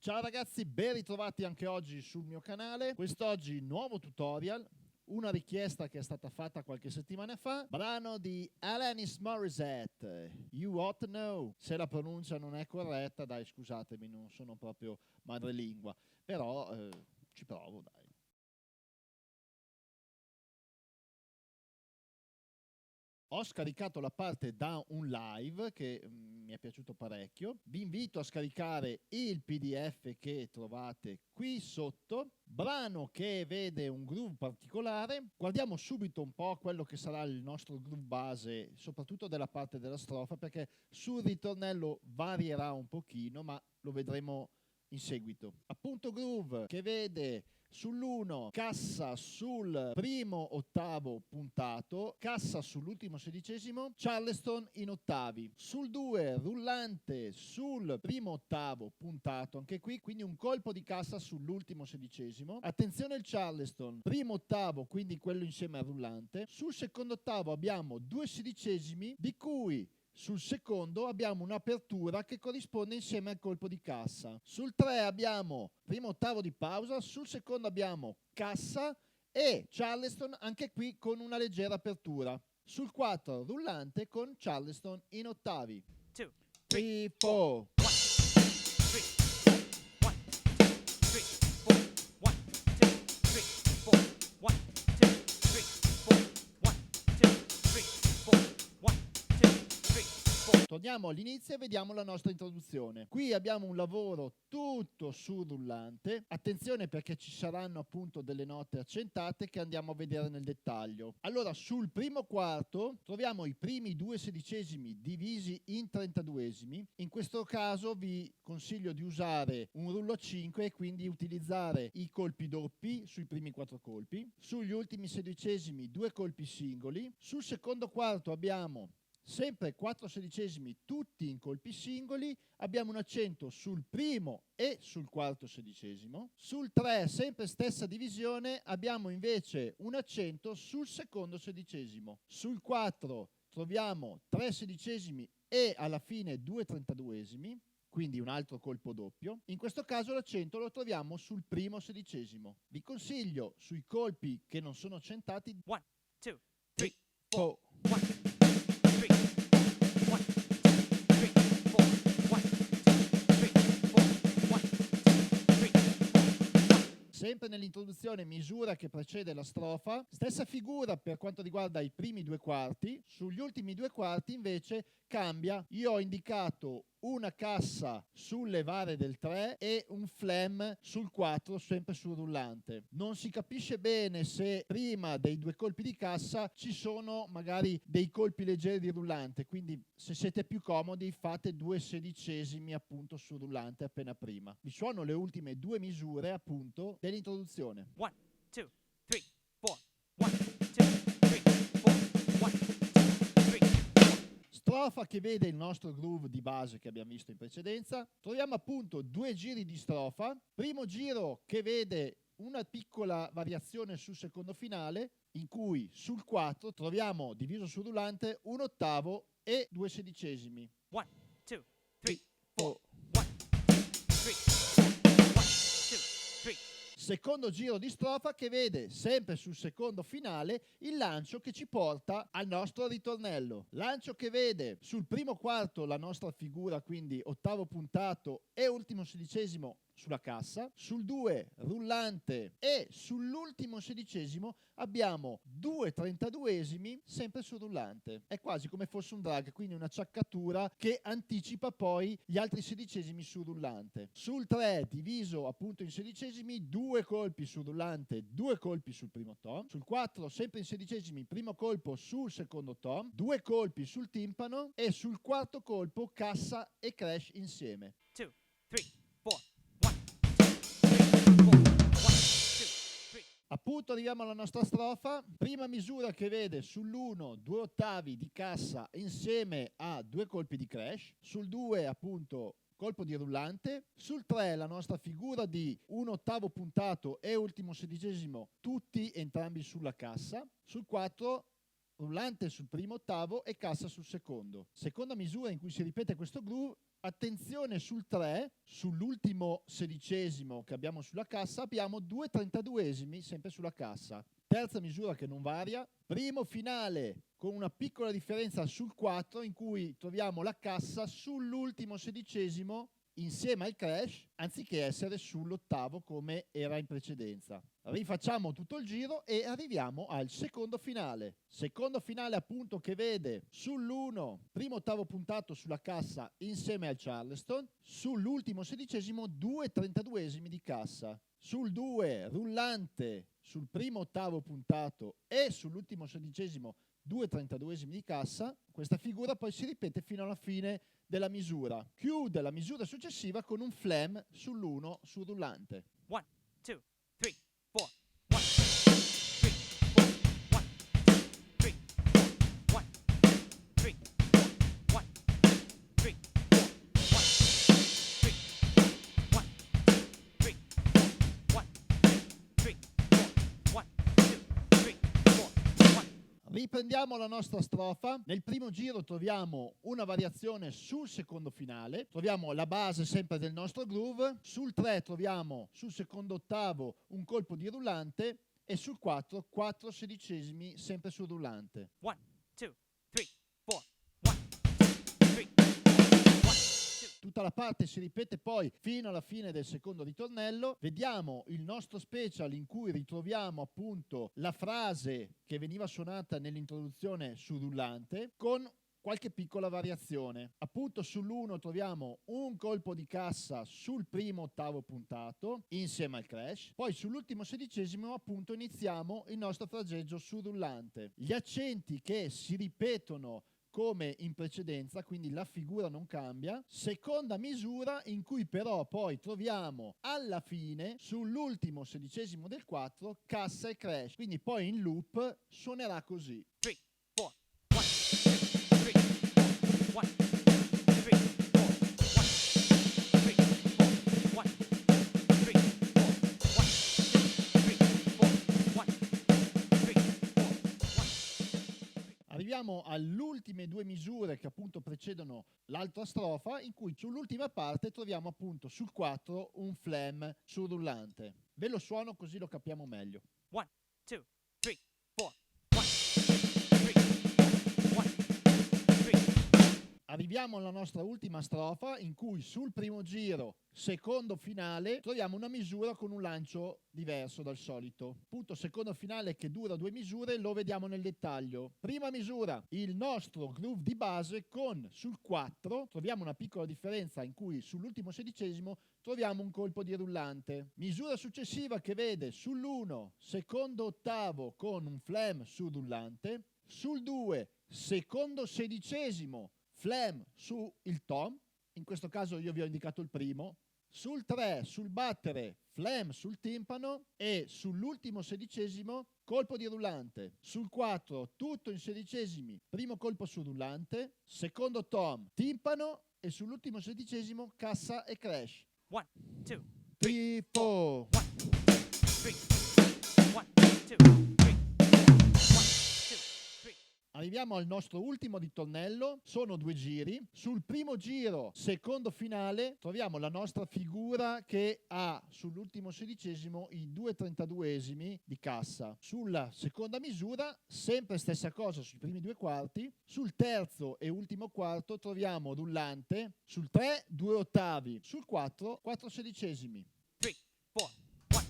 Ciao ragazzi, ben ritrovati anche oggi sul mio canale. Quest'oggi nuovo tutorial, una richiesta che è stata fatta qualche settimana fa, brano di Alanis Morissette, You Ought to Know. Se la pronuncia non è corretta, dai, scusatemi, non sono proprio madrelingua, però ci provo, dai. Ho scaricato la parte da un live che mi è piaciuto parecchio. Vi invito a scaricare il PDF che trovate qui sotto. Brano che vede un groove particolare. Guardiamo subito un po' quello che sarà il nostro groove base, soprattutto della parte della strofa, perché sul ritornello varierà un pochino, ma lo vedremo in seguito. Appunto groove che vede sull'1 cassa sul primo ottavo puntato, cassa sull'ultimo sedicesimo, Charleston in ottavi. Sul 2 rullante sul primo ottavo puntato, anche qui, quindi un colpo di cassa sull'ultimo sedicesimo. Attenzione il Charleston, primo ottavo, quindi quello insieme al rullante. Sul secondo ottavo abbiamo 2 sedicesimi, di cui sul secondo abbiamo un'apertura che corrisponde insieme al colpo di cassa. Sul 3 abbiamo primo ottavo di pausa, sul secondo abbiamo cassa e Charleston anche qui con una leggera apertura. Sul 4 rullante con Charleston in ottavi. 2, 3, 4. 1, 2, 3, 4, 1, 2, 3, 4, 1, 2, 3, 4, 1, 2, 3, 4. Torniamo all'inizio e vediamo la nostra introduzione. Qui abbiamo un lavoro tutto sul rullante. Attenzione perché ci saranno appunto delle note accentate che andiamo a vedere nel dettaglio. Allora, sul primo quarto troviamo i primi 2 sedicesimi divisi in 32esimi. In questo caso vi consiglio di usare un rullo a 5 e quindi utilizzare i colpi doppi sui primi 4 colpi. Sugli ultimi sedicesimi 2 colpi singoli. Sul secondo quarto abbiamo sempre 4 sedicesimi tutti in colpi singoli, abbiamo un accento sul primo e sul quarto sedicesimo. Sul 3, sempre stessa divisione, abbiamo invece un accento sul secondo sedicesimo. Sul 4 troviamo 3 sedicesimi e alla fine 2 trentaduesimi, quindi un altro colpo doppio. In questo caso l'accento lo troviamo sul primo sedicesimo. Vi consiglio sui colpi che non sono accentati 1, 2, 3, 4. 4. 1, 2, 3, 4. 1, 2, 3, 4. 1, 2, 3, 4. 1, 2, 3, 4. Sempre nell'introduzione misura che precede la strofa, stessa figura per quanto riguarda i primi 2 quarti, sugli ultimi 2 quarti invece cambia. Io ho indicato una cassa sulle vare del 3 e un flam sul 4 sempre sul rullante. Non si capisce bene se prima dei 2 colpi di cassa ci sono magari dei colpi leggeri di rullante, quindi se siete più comodi fate 2 sedicesimi appunto sul rullante appena prima. Vi suono le ultime 2 misure appunto dell'introduzione. 1, 2, 3, 4. 1, 2, 3, 4. 1, 2, 3, 4. Strofa che vede il nostro groove di base che abbiamo visto in precedenza. Troviamo appunto 2 giri di strofa. Primo giro che vede una piccola variazione sul secondo finale, in cui sul 4 troviamo diviso sul rullante un ottavo e 2 sedicesimi. 1, 2, 3, 4. 1, 2, 3, 4. 1, 2, 3. Secondo giro di strofa che vede sempre sul secondo finale il lancio che ci porta al nostro ritornello. Lancio che vede sul primo quarto la nostra figura, quindi ottavo puntato e ultimo sedicesimo sulla cassa. Sul 2 rullante e sull'ultimo sedicesimo abbiamo 2 trentaduesimi sempre sul rullante. È quasi come fosse un drag, quindi una acciaccatura che anticipa poi gli altri sedicesimi sul rullante. Sul 3 diviso appunto in sedicesimi, 2 colpi sul rullante, 2 colpi sul primo tom. Sul 4 sempre in sedicesimi, primo colpo sul secondo tom, 2 colpi sul timpano e sul quarto colpo cassa e crash insieme. 2, 3, 4. 1, 2, 3, 4. 1, 2, 3. Appunto arriviamo alla nostra strofa. Prima misura che vede sull'1 2 ottavi di cassa insieme a 2 colpi di crash. Sul 2 appunto colpo di rullante. Sul 3 la nostra figura di un ottavo puntato e ultimo sedicesimo, tutti entrambi sulla cassa. Sul 4 rullante sul primo ottavo e cassa sul secondo. Seconda misura in cui si ripete questo groove. Attenzione sul 3, sull'ultimo sedicesimo che abbiamo sulla cassa, abbiamo 2/32esimi sempre sulla cassa. Terza misura che non varia, primo finale con una piccola differenza sul 4 in cui troviamo la cassa sull'ultimo sedicesimo insieme al crash anziché essere sull'ottavo come era in precedenza. Rifacciamo tutto il giro e arriviamo al secondo finale. Secondo finale appunto che vede sull'1 primo ottavo puntato sulla cassa insieme al Charleston, sull'ultimo sedicesimo 2/32esimi di cassa, sul 2 rullante sul primo ottavo puntato e sull'ultimo sedicesimo 2/32esimi di cassa. Questa figura poi si ripete fino alla fine della misura. Chiude la misura successiva con un flam sull'1 sul rullante. 1, 2, 3, 4. 1, 2, 3, 4. 1, 2, 3, 4. 1, 2, 3, 4. 1, 2, 3, 4. 1, 2, 3, 4. Riprendiamo la nostra strofa. Nel primo giro troviamo una variazione sul secondo finale, troviamo la base sempre del nostro groove, sul 3 troviamo sul secondo ottavo un colpo di rullante e sul 4 4 sedicesimi sempre sul rullante. 1, 2, 3, 4. 1, 2, 3, 4. Tutta la parte si ripete poi fino alla fine del secondo ritornello. Vediamo il nostro special in cui ritroviamo appunto la frase che veniva suonata nell'introduzione sul rullante con qualche piccola variazione. Appunto sull'1 troviamo un colpo di cassa sul primo ottavo puntato insieme al crash, poi sull'ultimo sedicesimo appunto iniziamo il nostro fraseggio sul rullante. Gli accenti che si ripetono come in precedenza, quindi la figura non cambia. Seconda misura in cui però poi troviamo alla fine sull'ultimo sedicesimo del 4 cassa e crash, quindi poi in loop suonerà così. 3, 4. 1, 2, 3, 4. 1, 2, 3, 4. 1, 2, 3, 4. 1, 2, 3, 4. Arriviamo alle ultime due misure che appunto precedono l'altra strofa, in cui sull'ultima parte troviamo appunto sul 4 un flam sul rullante. Ve lo suono così lo capiamo meglio. 1, 2, 3, 4. 1, 2, 3, 4. Arriviamo alla nostra ultima strofa in cui sul primo giro, secondo finale, troviamo una misura con un lancio diverso dal solito. Appunto, secondo finale che dura 2 misure, lo vediamo nel dettaglio. Prima misura, il nostro groove di base con sul 4 troviamo una piccola differenza in cui sull'ultimo sedicesimo troviamo un colpo di rullante. Misura successiva che vede sull'1 secondo ottavo con un flam sul rullante, sul 2 secondo sedicesimo flam su il tom, in questo caso io vi ho indicato il primo, sul 3 sul battere flam sul timpano e sull'ultimo sedicesimo colpo di rullante, sul 4 tutto in sedicesimi, primo colpo sul rullante, secondo tom timpano e sull'ultimo sedicesimo cassa e crash. 1, 2, 3, 4. 1, 2, 3. 1, 2, 3. 1, 2, 3. Arriviamo al nostro ultimo ritornello, sono 2 giri. Sul primo giro, secondo finale, troviamo la nostra figura che ha sull'ultimo sedicesimo i 2/32esimi di cassa. Sulla seconda misura, sempre stessa cosa sui primi 2 quarti. Sul terzo e ultimo quarto troviamo rullante. Sul 3, 2 ottavi. Sul 4, 4 sedicesimi. 3, 4. 1,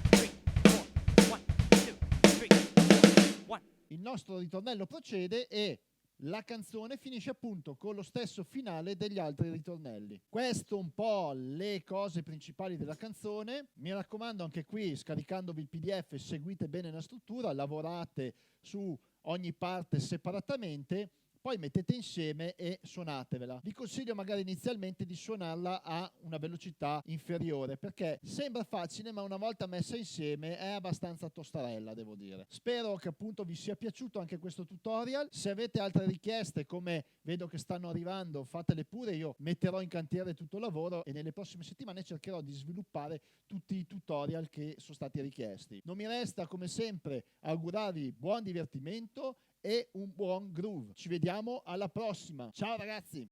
3, 4. 1, 2, 3, 1. Il nostro ritornello procede e la canzone finisce appunto con lo stesso finale degli altri ritornelli. Questo un po' le cose principali della canzone. Mi raccomando anche qui, scaricandovi il PDF, seguite bene la struttura, lavorate su ogni parte separatamente, poi mettete insieme e suonatevela. Vi consiglio magari inizialmente di suonarla a una velocità inferiore, perché sembra facile ma una volta messa insieme è abbastanza tostarella, devo dire. Spero che appunto vi sia piaciuto anche questo tutorial. Se avete altre richieste, come vedo che stanno arrivando, fatele pure, io metterò in cantiere tutto il lavoro e nelle prossime settimane cercherò di sviluppare tutti i tutorial che sono stati richiesti. Non mi resta come sempre augurarvi buon divertimento e un buon groove. Ci vediamo alla prossima. Ciao ragazzi!